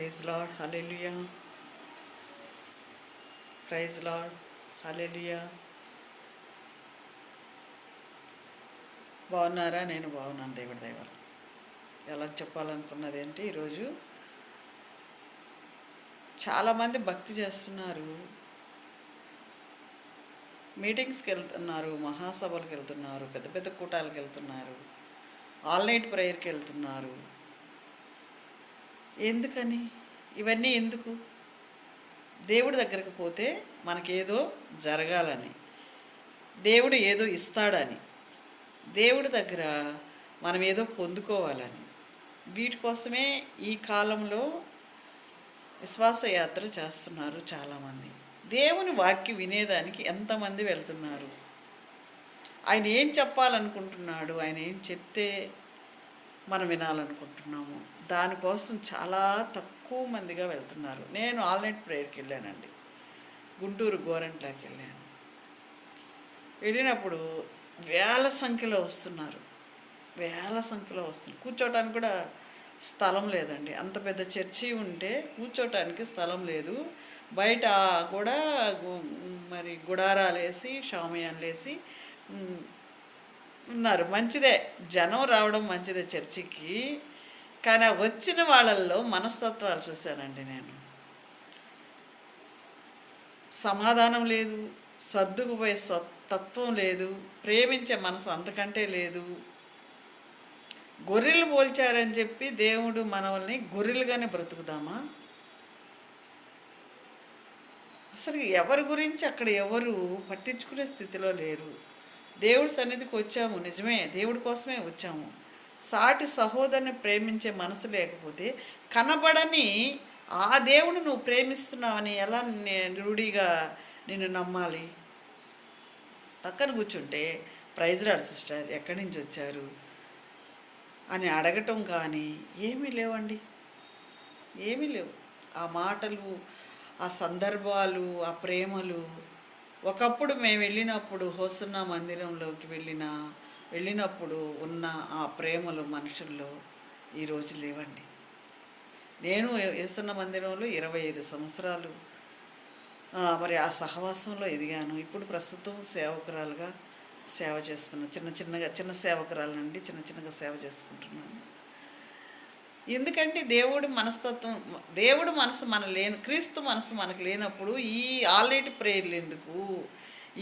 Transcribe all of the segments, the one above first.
Praise lord హల్లెలూయా. Praise lord హల్లెలూయా. బాగున్నారా? నేను బాగున్నాను, దేవుడి దయ వల్ల. ఎలా చెప్పాలనుకున్నది ఏంటి, ఈరోజు చాలామంది భక్తి చేస్తున్నారు, మీటింగ్స్కి వెళ్తున్నారు, మహాసభలకు వెళ్తున్నారు, పెద్ద పెద్ద కూటాలకు వెళ్తున్నారు, ఆల్ నైట్ ప్రేయర్కి వెళ్తున్నారు. ఎందుకని? ఇవన్నీ ఎందుకు? దేవుడి దగ్గరకు పోతే మనకేదో జరగాలని, దేవుడు ఏదో ఇస్తాడని, దేవుడి దగ్గర మనం ఏదో పొందుకోవాలని, వీటి కోసమే ఈ కాలంలో విశ్వాసయాత్ర చేస్తున్నారు చాలామంది. దేవుని వాక్యం వినేదానికి ఎంతమంది వెళ్తున్నారు? ఆయన ఏం చెప్పాలనుకుంటున్నాడు, ఆయన ఏం చెప్తే మనం వినాలనుకుంటున్నాము, దానికోసం చాలా తక్కువ మందిగా వెళ్తున్నారు. నేను ఆల్ నైట్ ప్రేయర్కి వెళ్ళానండి, గుంటూరు గోరంట్లకి వెళ్ళాను. వెళ్ళినప్పుడు వేల సంఖ్యలో వస్తున్నారు, కూర్చోటానికి కూడా స్థలం లేదండి. అంత పెద్ద చర్చి ఉంటే కూర్చోటానికి స్థలం లేదు. బయట కూడా మరి గుడారాలు వేసి షామియాన్లు వేసి ఉన్నారు. మంచిదే, జనం రావడం మంచిదే చర్చికి. కానీ వచ్చిన వాళ్ళల్లో మనస్తత్వాలు చూశానండి నేను. సమాధానం లేదు, సర్దుకుపోయే తత్వం లేదు, ప్రేమించే మనసు అంతకంటే లేదు. గొర్రెలు పోల్చారని చెప్పి దేవుడు మనల్ని గొర్రెలుగానే బ్రతుకుదామా? అసలు ఎవరి గురించి అక్కడ ఎవరు పట్టించుకునే స్థితిలో లేరు. దేవుడి సన్నిధికి వచ్చాము, నిజమే, దేవుడి కోసమే వచ్చాము. సాటి సహోదరుని ప్రేమించే మనసు లేకపోతే కనబడని ఆ దేవుడు నువ్వు ప్రేమిస్తున్నావని ఎలా రూఢిగా నిన్ను నమ్మాలి? పక్కన కూర్చుంటే ప్రైజ్ రాడ్ సిస్టర్, ఎక్కడి నుంచి వచ్చారు అని అడగటం కానీ ఏమీ లేవండి, ఏమీ లేవు. ఆ మాటలు, ఆ సందర్భాలు, ఆ ప్రేమలు ఒకప్పుడు మేము వెళ్ళినప్పుడు హోసన్నా మందిరంలోకి వెళ్ళినప్పుడు ఉన్న ఆ ప్రేమలు మనుషుల్లో ఈరోజు లేవండి. నేను హోసన్న మందిరంలో 25 సంవత్సరాలు మరి ఆ సహవాసంలో ఎదిగాను. ఇప్పుడు ప్రస్తుతం సేవకురాలుగా సేవ చేస్తున్నాను. చిన్న సేవకురాలనండి, చిన్నగా సేవ చేసుకుంటున్నాను. ఎందుకంటే దేవుడి మనసు క్రీస్తు మనసు మనకు లేనప్పుడు ఈ ఆల్ నైట్ ప్రేయర్లు ఎందుకు,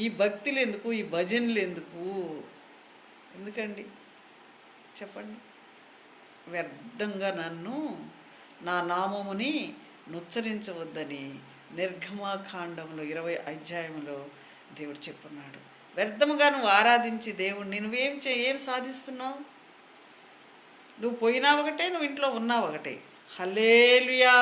ఈ భక్తులు ఎందుకు, ఈ భజనలు ఎందుకండి చెప్పండి? వ్యర్థంగా నన్ను నా నామముని నుచ్చరించవద్దని నిర్గమాకాండంలో 20 అధ్యాయంలో దేవుడు చెప్పున్నాడు. వ్యర్థముగా నువ్వు ఆరాధించి దేవుడిని ఏం సాధిస్తున్నావు? నువ్వు పోయినా ఒకటే, నువ్వు ఇంట్లో ఉన్నావు ఒకటే. హల్లెలూయా.